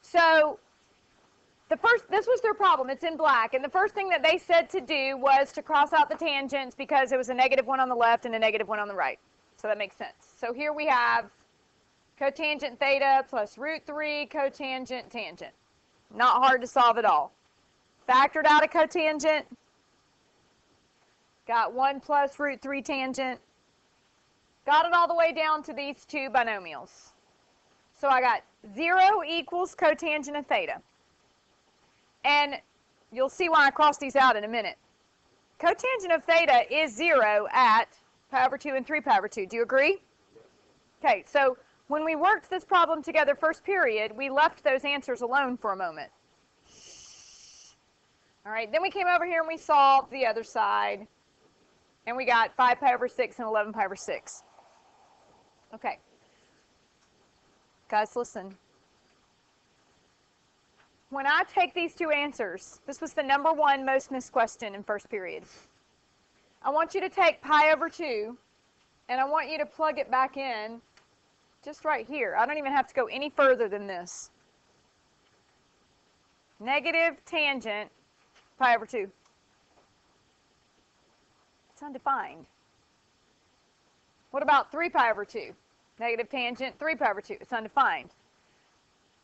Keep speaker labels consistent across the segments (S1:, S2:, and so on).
S1: So this was their problem. It's in black. And the first thing that they said to do was to cross out the tangents because it was a -1 on the left and a -1 on the right. So that makes sense. So here we have cotangent theta plus √3 cotangent tangent. Not hard to solve at all. Factored out a cotangent. Got 1 plus √3 tangent. Got it all the way down to these two binomials. So I got 0 equals cotangent of theta. And you'll see why I cross these out in a minute. Cotangent of theta is 0 at pi over 2 and 3 pi over 2. Do you agree? Okay, so when we worked this problem together first period, we left those answers alone for a moment. All right, then we came over here and we solved the other side. And we got 5 pi over 6 and 11 pi over 6. Okay. Guys, listen. When I take these two answers, this was the #1 most missed question in first period. I want you to take pi over 2, and I want you to plug it back in just right here. I don't even have to go any further than this. Negative tangent pi over 2. It's undefined. What about 3 pi over 2? Negative tangent 3 pi over 2. It's undefined.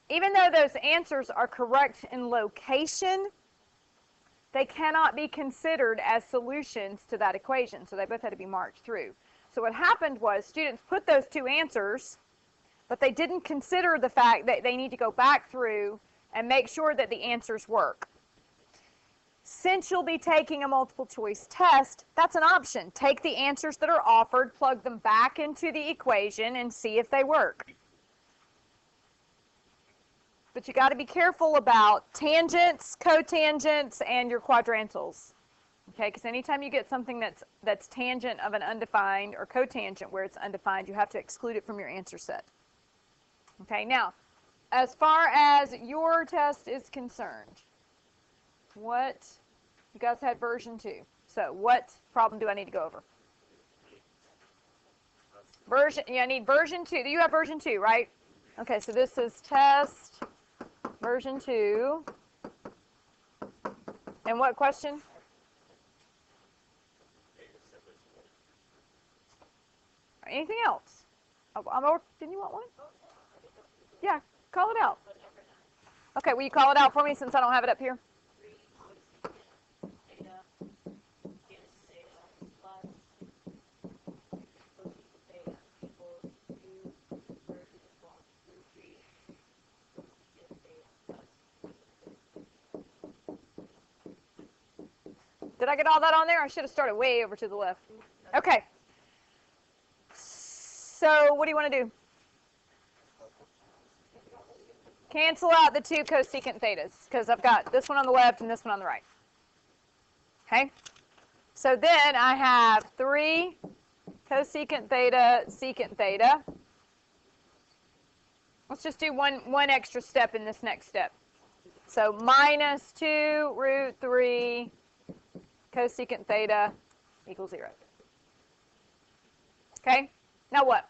S1: Even though those answers are correct in location, they cannot be considered as solutions to that equation. So they both had to be marked through. So what happened was students put those two answers, but they didn't consider the fact that they need to go back through and make sure that the answers work. Since you'll be taking a multiple choice test, that's an option. Take the answers that are offered, plug them back into the equation, and see if they work. But you got to be careful about tangents, cotangents, and your quadrantals. Okay, because anytime you get something that's tangent of an undefined or cotangent where it's undefined, you have to exclude it from your answer set. Okay, now, as far as your test is concerned, what, you guys had version 2. So what problem do I need to go over? I need version 2. You have version 2, right? Okay, so this is test version 2. And what question? Anything else? Didn't you want one? Yeah, call it out. Okay, will you call it out for me since I don't have it up here? Did I get all that on there? I should have started way over to the left. Okay. So what do you want to do? Cancel out the two cosecant thetas because I've got this one on the left and this one on the right. Okay? So then I have 3 cosecant theta, secant theta. Let's just do one extra step in this next step. So minus 2 √3 cosecant theta equals 0. Okay? Now what?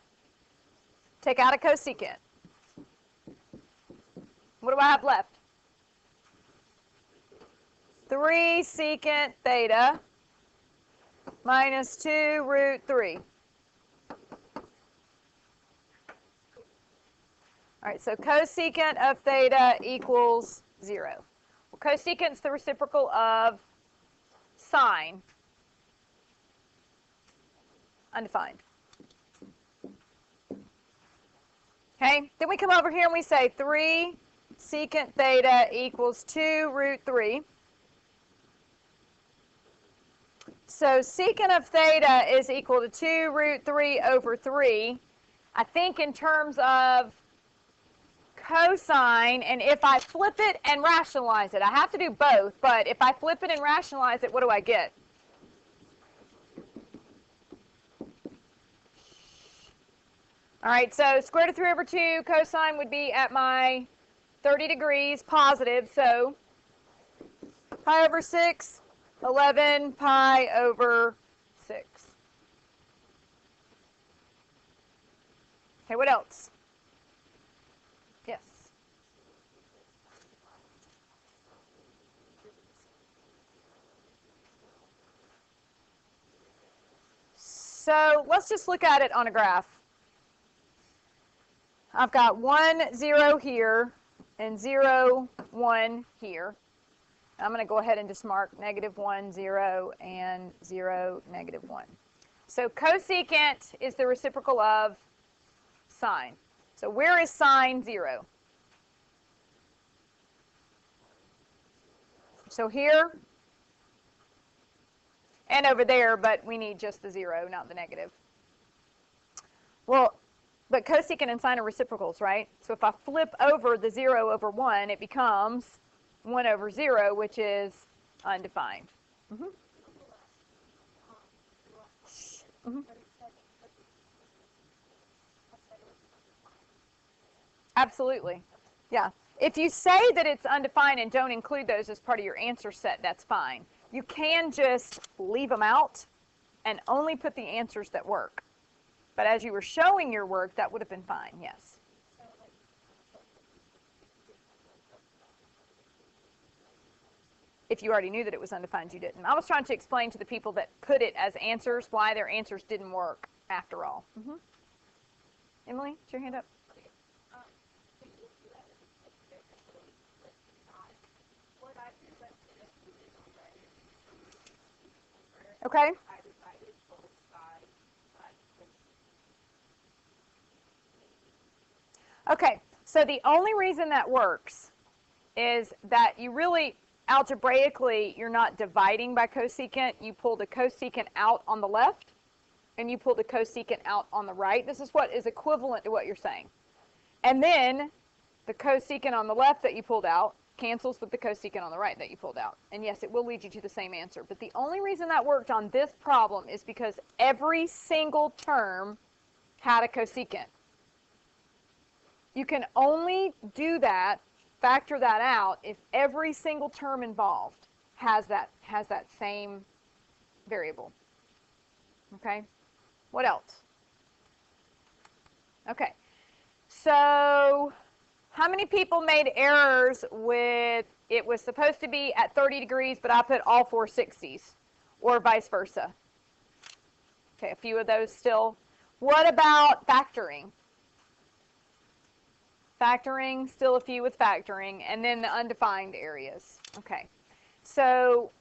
S1: Take out a cosecant. What do I have left? 3 secant theta minus 2 √3. All right, so cosecant of theta equals 0. Well, cosecant is the reciprocal of sine, undefined. Okay, then we come over here and we say 3 secant theta equals 2 √3. So secant of theta is equal to 2 √3 over 3. I think in terms of cosine, and if I flip it and rationalize it, I have to do both, but if I flip it and rationalize it, what do I get? All right, so square root of 3 over 2 cosine would be at my 30 degrees positive, so pi over 6, 11 pi over 6. Okay, what else? Yes. so let's just look at it on a graph. I've got 1, 0 here, and 0, 1 here. I'm going to go ahead and just mark -1, 0, and 0, -1. So cosecant is the reciprocal of sine. So where is sine 0? So here and over there, but we need just the 0, not the negative. Well, but cosecant and sine are reciprocals, right? So if I flip over the 0 over 1, it becomes 1 over 0, which is undefined. Mm-hmm. Mm-hmm. Absolutely. Yeah. If you say that it's undefined and don't include those as part of your answer set, that's fine. You can just leave them out and only put the answers that work. But as you were showing your work, that would have been fine, yes. If you already knew that it was undefined, you didn't. I was trying to explain to the people that put it as answers why their answers didn't work after all. Mm-hmm. Emily, put your hand up. Okay. Okay, so the only reason that works is that you really, algebraically, you're not dividing by cosecant. You pull the cosecant out on the left, and you pull the cosecant out on the right. This is what is equivalent to what you're saying. And then the cosecant on the left that you pulled out cancels with the cosecant on the right that you pulled out. And yes, it will lead you to the same answer. But the only reason that worked on this problem is because every single term had a cosecant. You can only do that, factor that out, if every single term involved has that same variable. Okay? What else? Okay. So how many people made errors with it was supposed to be at 30 degrees, but I put all 4 60s, or vice versa? Okay, a few of those still. What about factoring? Factoring, still a few with factoring, and then the undefined areas. Okay, so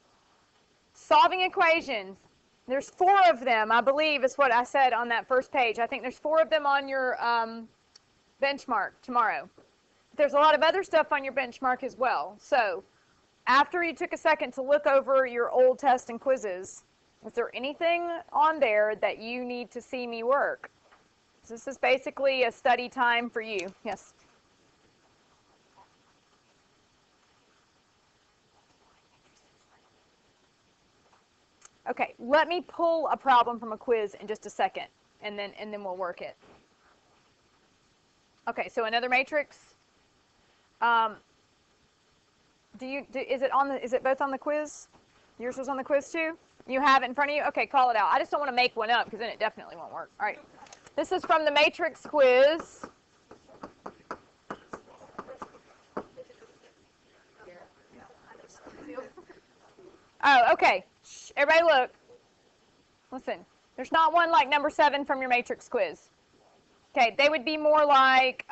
S1: solving equations. There's 4 of them, I believe, is what I said on that first page. I think there's 4 of them on your benchmark tomorrow. There's a lot of other stuff on your benchmark as well. So after you took a second to look over your old tests and quizzes, is there anything on there that you need to see me work? So this is basically a study time for you. Yes? Okay, let me pull a problem from a quiz in just a second, and then we'll work it. Okay, so another matrix. Is it both on the quiz? Yours was on the quiz too? You have it in front of you? Okay, call it out. I just don't want to make one up because then it definitely won't work. All right. This is from the matrix quiz. Oh, okay. Shh, everybody look. Listen, there's not one like number 7 from your matrix quiz. Okay, they would be more like,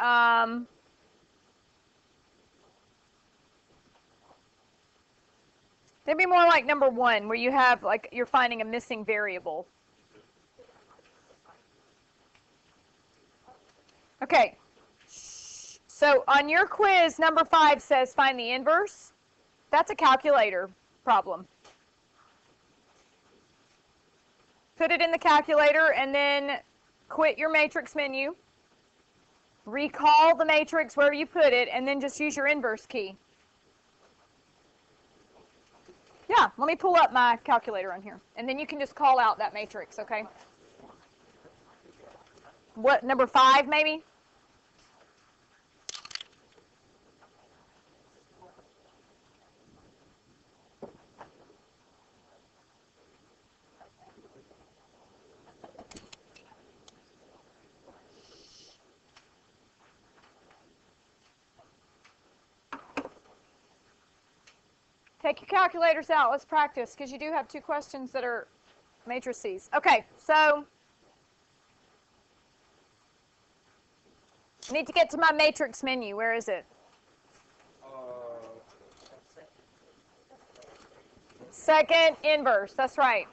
S1: they'd be more like number 1, where you have, like, you're finding a missing variable. Okay, so on your quiz, number 5 says find the inverse. That's a calculator problem. Put it in the calculator and then quit your matrix menu. Recall the matrix where you put it, and then just use your inverse key. Yeah, let me pull up my calculator on here, and then you can just call out that matrix, okay? What, number 5 maybe? Take your calculators out. Let's practice, because you do have 2 questions that are matrices. Okay, so I need to get to my matrix menu. Where is it? Second inverse. That's right.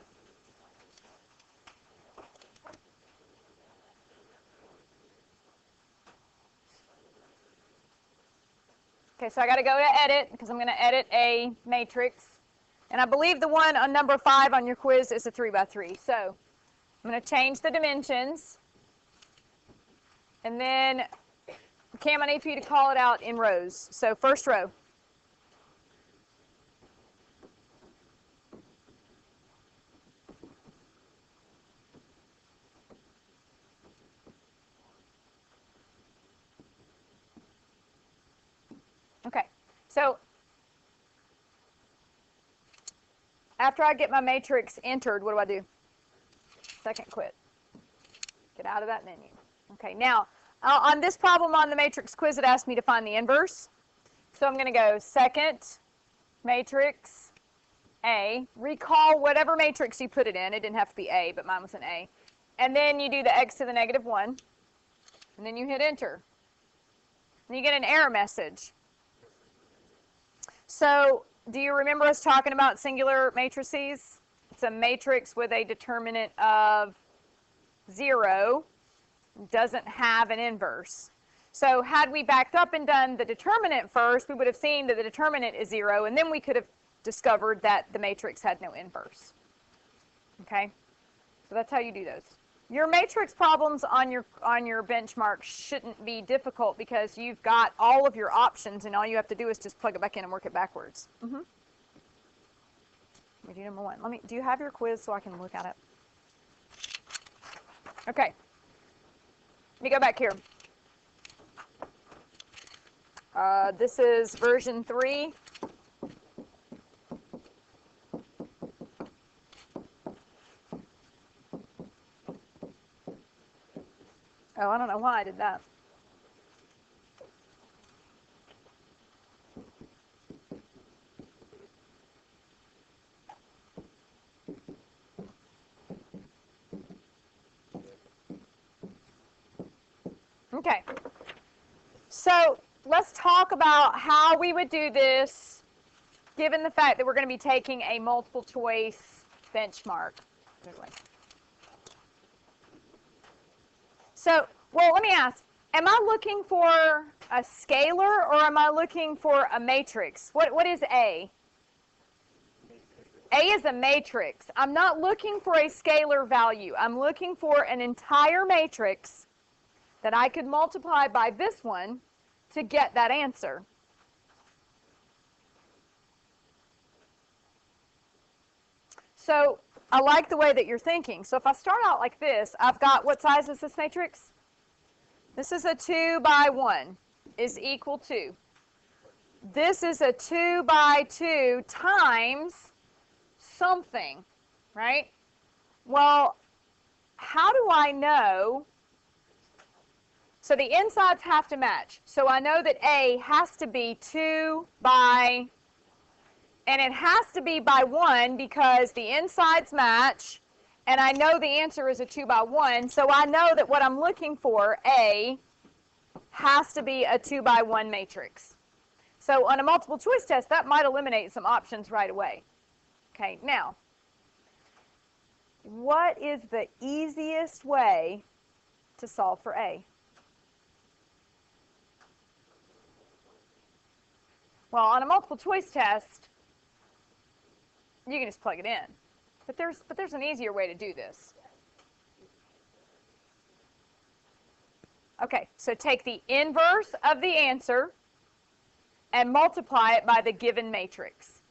S1: Okay, so I got to go to edit because I'm going to edit a matrix. And I believe the one on number 5 on your quiz is a 3 by 3. So I'm going to change the dimensions. And then, Cam, I need for you to call it out in rows. So first row. Okay, so after I get my matrix entered, what do? Second quit. Get out of that menu. Okay, now on this problem on the matrix quiz, it asked me to find the inverse. So I'm going to go second matrix A. Recall whatever matrix you put it in. It didn't have to be A, but mine was an A. And then you do the x to the negative 1. And then you hit enter. And you get an error message. So do you remember us talking about singular matrices? It's a matrix with a determinant of 0, doesn't have an inverse. So had we backed up and done the determinant first, we would have seen that the determinant is 0, and then we could have discovered that the matrix had no inverse. Okay? So that's how you do those. Your matrix problems on your benchmark shouldn't be difficult because you've got all of your options, and all you have to do is just plug it back in and work it backwards. Let me do number 1. Do you have your quiz so I can look at it? Okay. Let me go back here. This is version 3. Oh, I don't know why I did that. Okay. So let's talk about how we would do this given the fact that we're going to be taking a multiple choice benchmark. So, well, let me ask, am I looking for a scalar or am I looking for a matrix? What is A? A is a matrix. I'm not looking for a scalar value. I'm looking for an entire matrix that I could multiply by this one to get that answer. So I like the way that you're thinking. So if I start out like this, I've got, what size is this matrix? This is a 2 by 1 is equal to. This is a 2 by 2 times something, right? Well, how do I know? So the insides have to match. So I know that A has to be 2 by, and it has to be by 1 because the insides match, and I know the answer is a 2 by 1, so I know that what I'm looking for, A, has to be a 2 by 1 matrix. So on a multiple choice test, that might eliminate some options right away. Okay, now, what is the easiest way to solve for A? Well, on a multiple choice test, you can just plug it in. But there's an easier way to do this. Okay, so take the inverse of the answer and multiply it by the given matrix.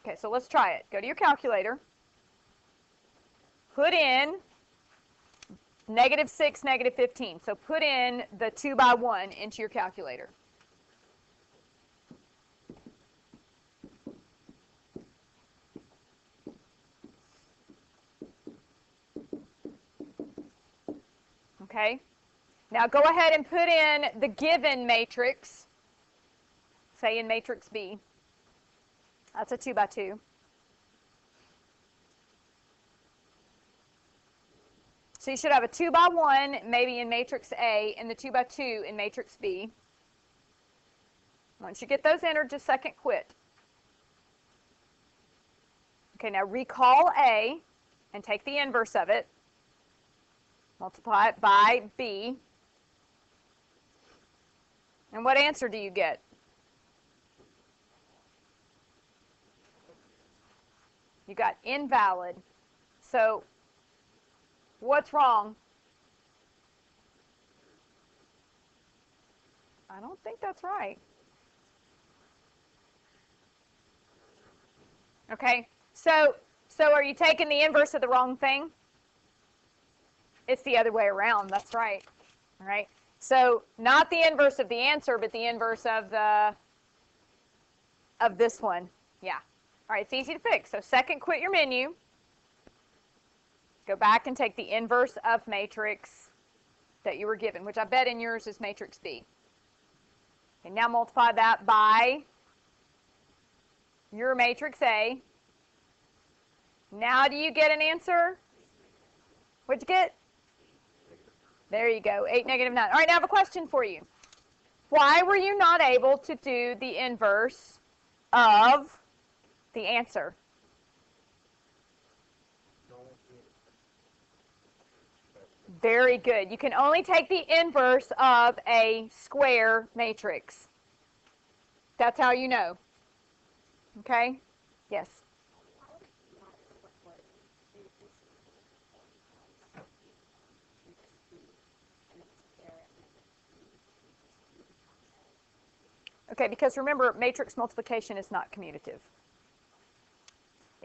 S1: Okay, so let's try it. Go to your calculator. Put in -6, -15. So put in the 2 by 1 into your calculator. Okay, now go ahead and put in the given matrix, say in matrix B. That's a 2 by 2. So you should have a 2 by 1 maybe in matrix A and the 2 by 2 in matrix B. Once you get those entered, just second quit. Okay, now recall A and take the inverse of it. Multiply it by B. And what answer do you get? You got invalid. So what's wrong? I don't think that's right. Okay, so are you taking the inverse of the wrong thing? It's the other way around. That's right. All right. So not the inverse of the answer, but the inverse of this one. Yeah. All right, it's easy to fix. So second, quit your menu. Go back and take the inverse of matrix that you were given, which I bet in yours is matrix B. And now multiply that by your matrix A. Now do you get an answer? What'd you get? There you go, 8, -9. All right, now I have a question for you. Why were you not able to do the inverse of the answer? Very good. You can only take the inverse of a square matrix. That's how you know. Okay? Yes. Okay, because remember, matrix multiplication is not commutative.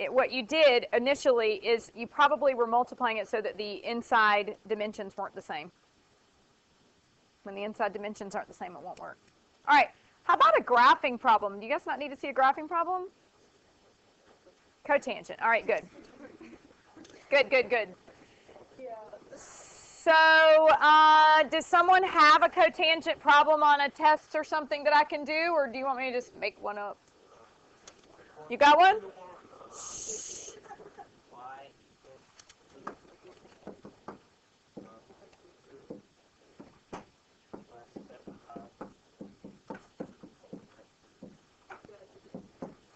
S1: What you did initially is you probably were multiplying it so that the inside dimensions weren't the same. When the inside dimensions aren't the same, it won't work. All right, how about a graphing problem? Do you guys not need to see a graphing problem? Cotangent. All right, good. Good, good, good. So does someone have a cotangent problem on a test or something that I can do, or do you want me to just make one up? You got one? Is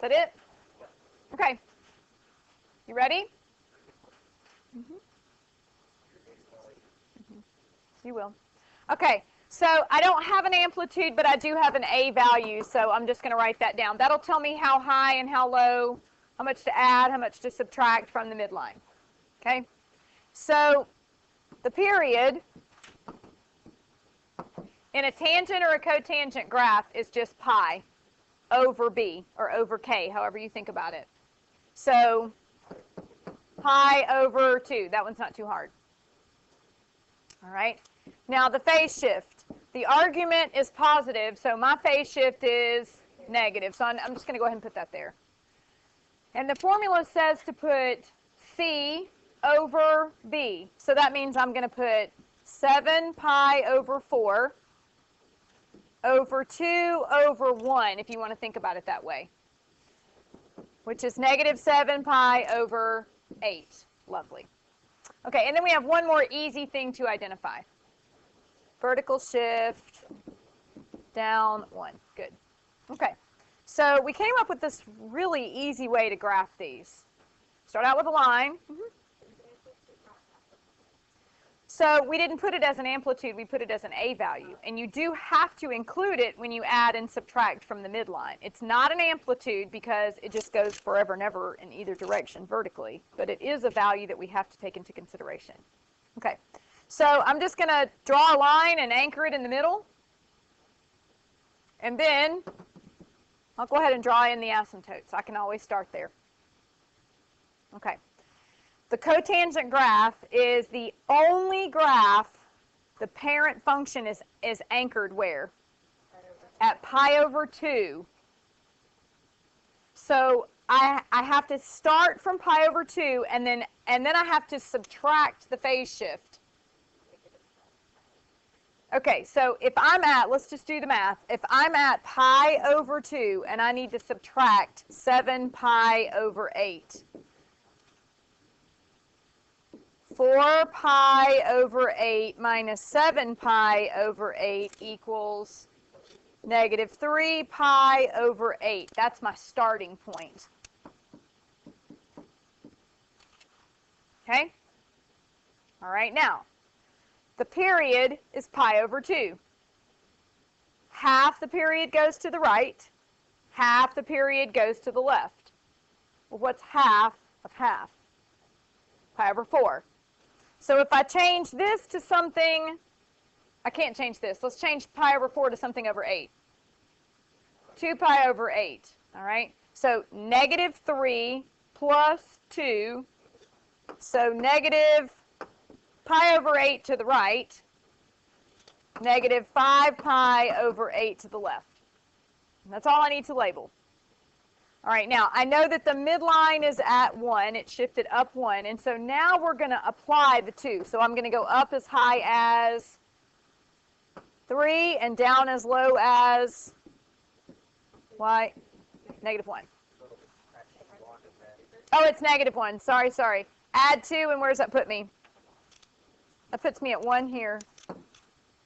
S1: that it? Okay. You ready? Mm-hmm. You will. Okay, so I don't have an amplitude, but I do have an A value, so I'm just going to write that down. That'll tell me how high and how low, how much to add, how much to subtract from the midline. Okay, so the period in a tangent or a cotangent graph is just pi over b, or over k, however you think about it. So pi over 2, that one's not too hard. All right, now the phase shift. The argument is positive, so my phase shift is negative. So I'm just going to go ahead and put that there. And the formula says to put C over B. So that means I'm going to put 7 pi over 4 over 2 over 1, if you want to think about it that way, which is negative 7 pi over 8. Lovely. Okay, and then we have one more easy thing to identify. Vertical shift down 1. Good. Okay, so we came up with this really easy way to graph these. Start out with a line. So we didn't put it as an amplitude, we put it as an A value. And you do have to include it when you add and subtract from the midline. It's not an amplitude because it just goes forever and ever in either direction vertically. But it is a value that we have to take into consideration. Okay, so I'm just going to draw a line and anchor it in the middle. And then I'll go ahead and draw in the asymptotes. I can always start there. Okay. The cotangent graph is the only graph the parent function is anchored where? At pi over 2. So I have to start from pi over 2 and then I have to subtract the phase shift. Okay, so if I'm at, let's just do the math. If I'm at pi over 2 and I need to subtract 7 pi over 8. 4 pi over 8 minus 7 pi over 8 equals negative 3 pi over 8. That's my starting point. Okay? All right, now, the period is pi over 2. Half the period goes to the right, half the period goes to the left. Well, what's half of half? Pi over 4. So if I change this to something, I can't change this. Let's change pi over 4 to something over 8. 2 pi over 8, all right? So negative 3 plus 2, so negative pi over 8 to the right, negative 5 pi over 8 to the left. And that's all I need to label. All right, now I know that the midline is at 1. It shifted up 1. And so now we're going to apply the 2. So I'm going to go up as high as 3 and down as low as y, negative 1. Oh, it's negative 1. Sorry. Add 2, and where does that put me? That puts me at 1 here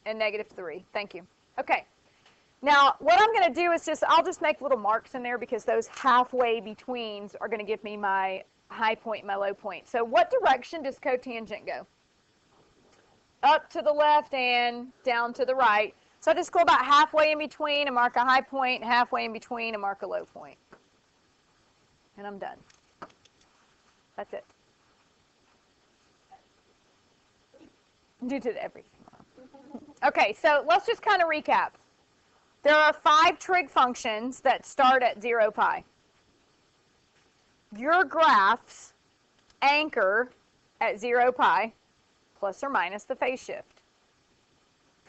S1: and negative 3. Thank you. Okay. Now, what I'm going to do is I'll just make little marks in there because those halfway betweens are going to give me my high point and my low point. So what direction does cotangent go? Up to the left and down to the right. So I just go about halfway in between and mark a high point, halfway in between and mark a low point. And I'm done. That's it. You did everything wrong. Okay, so let's just kind of recap. There are 5 trig functions that start at 0 pi. Your graphs anchor at 0 pi, plus or minus the phase shift.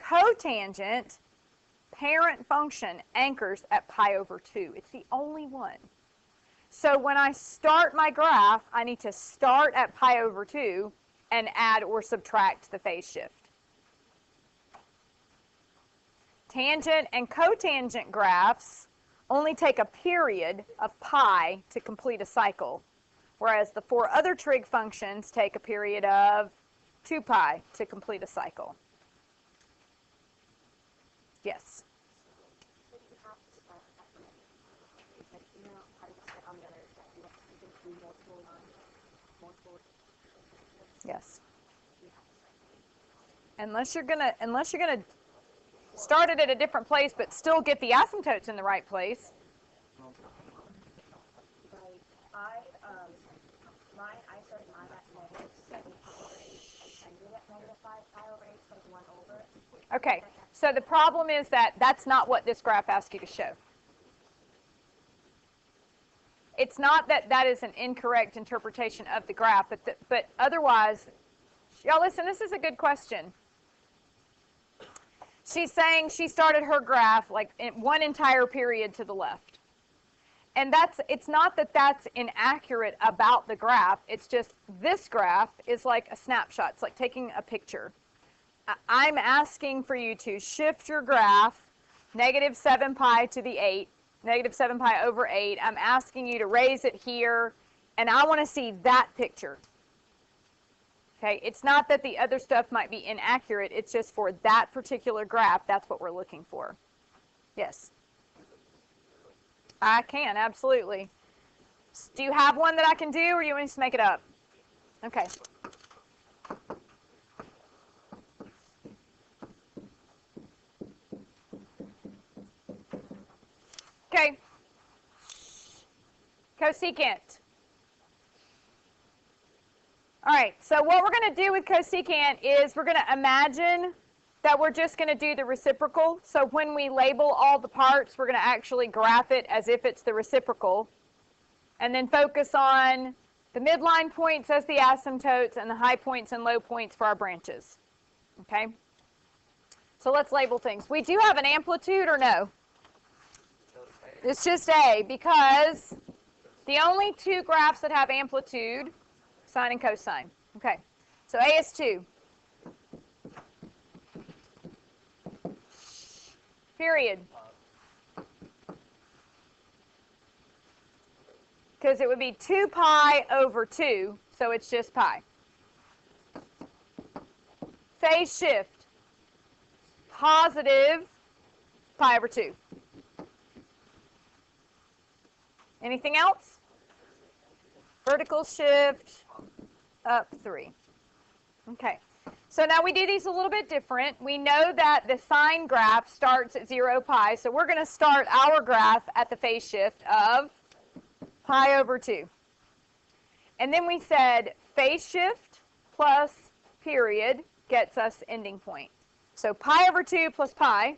S1: Cotangent, parent function, anchors at pi over 2. It's the only one. So when I start my graph, I need to start at pi over 2 and add or subtract the phase shift. Tangent and cotangent graphs only take a period of pi to complete a cycle, whereas the 4 other trig functions take a period of 2 pi to complete a cycle. Yes? Yes. Unless you're gonna start it at a different place, but still get the asymptotes in the right place.
S2: I started mine at negative 7 and did it negative 5 pi over 8 plus 1 over it.
S1: Okay, so the problem is that that's not what this graph asks you to show. It's not that that is an incorrect interpretation of the graph, but otherwise, y'all listen, this is a good question. She's saying she started her graph like in one entire period to the left. And it's not that that's inaccurate about the graph. It's just this graph is like a snapshot. It's like taking a picture. I'm asking for you to shift your graph, negative 7 pi to the 8, negative 7 pi over 8. I'm asking you to raise it here, and I want to see that picture. Okay, it's not that the other stuff might be inaccurate. It's just for that particular graph, that's what we're looking for. Yes? I can, absolutely. Do you have one that I can do, or do you want me to make it up? Okay. Okay. Cosecant. All right, so what we're going to do with cosecant is we're going to imagine that we're just going to do the reciprocal. So when we label all the parts, we're going to actually graph it as if it's the reciprocal. And then focus on the midline points as the asymptotes and the high points and low points for our branches. Okay? So let's label things. We do have an amplitude or no? It's just A, because the only 2 graphs that have amplitude, sine and cosine. Okay, so A is 2. Period. Because it would be 2 pi over 2, so it's just pi. phase shift, positive pi over 2. Anything else? Vertical shift, up 3. Okay. So now we do these a little bit different. We know that the sine graph starts at 0 pi, so we're going to start our graph at the phase shift of pi over 2. And then we said phase shift plus period gets us ending point. So pi over 2 plus pi,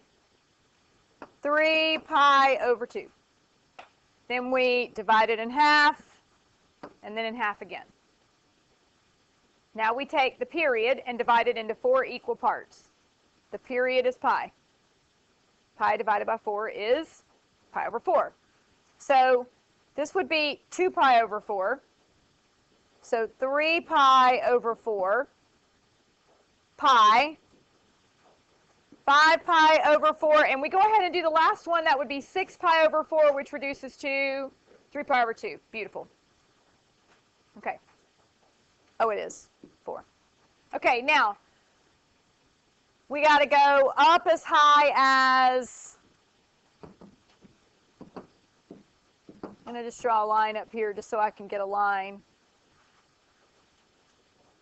S1: 3 pi over 2. Then we divide it in half, and then in half again. Now we take the period and divide it into 4 equal parts. The period is pi. Pi divided by 4 is pi over 4. So this would be 2 pi over 4. So 3 pi over 4, pi, 5 pi over 4, and we go ahead and do the last one. That would be 6 pi over 4, which reduces to 3 pi over 2. Beautiful. Okay. Oh, it is 4. Okay, now we got to go up as high as, I'm going to just draw a line up here just so I can get a line.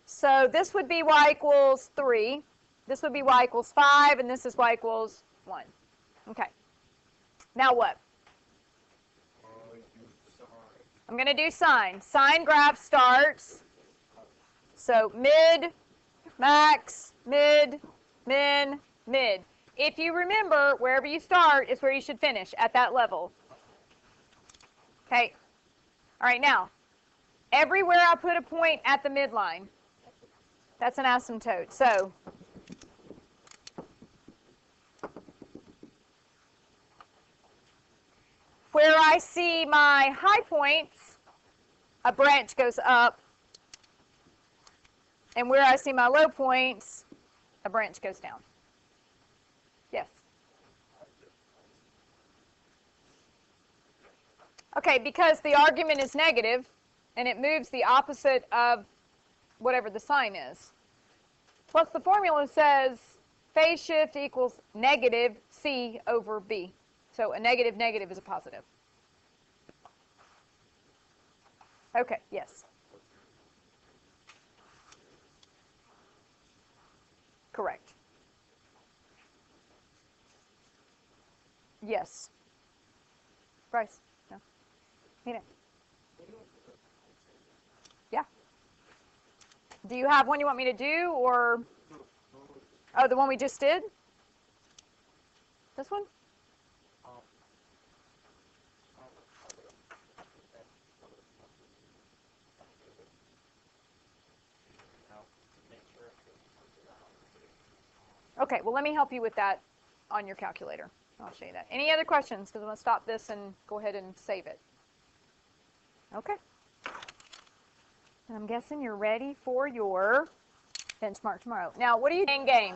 S1: So this would be y equals 3. This would be y equals 5, and this is y equals 1. Okay. Now what? I'm going to do sine. Sine graph starts, so mid, max, mid, min, mid. If you remember, wherever you start is where you should finish, at that level. Okay. All right, now, everywhere I put a point at the midline, that's an asymptote. So where I see my high points, a branch goes up. And where I see my low points, a branch goes down. Yes? Okay, because the argument is negative, and it moves the opposite of whatever the sign is. Plus the formula says phase shift equals negative C over B. So a negative negative is a positive. Okay, yes. Correct. Yes. Bryce? No. Nina? Yeah. Do you have one you want me to do, or? Oh, the one we just did? This one? Okay, well, let me help you with that on your calculator. I'll show you that. Any other questions? Because I'm going to stop this and go ahead and save it. Okay. And I'm guessing you're ready for your benchmark tomorrow. Now, what are you doing game?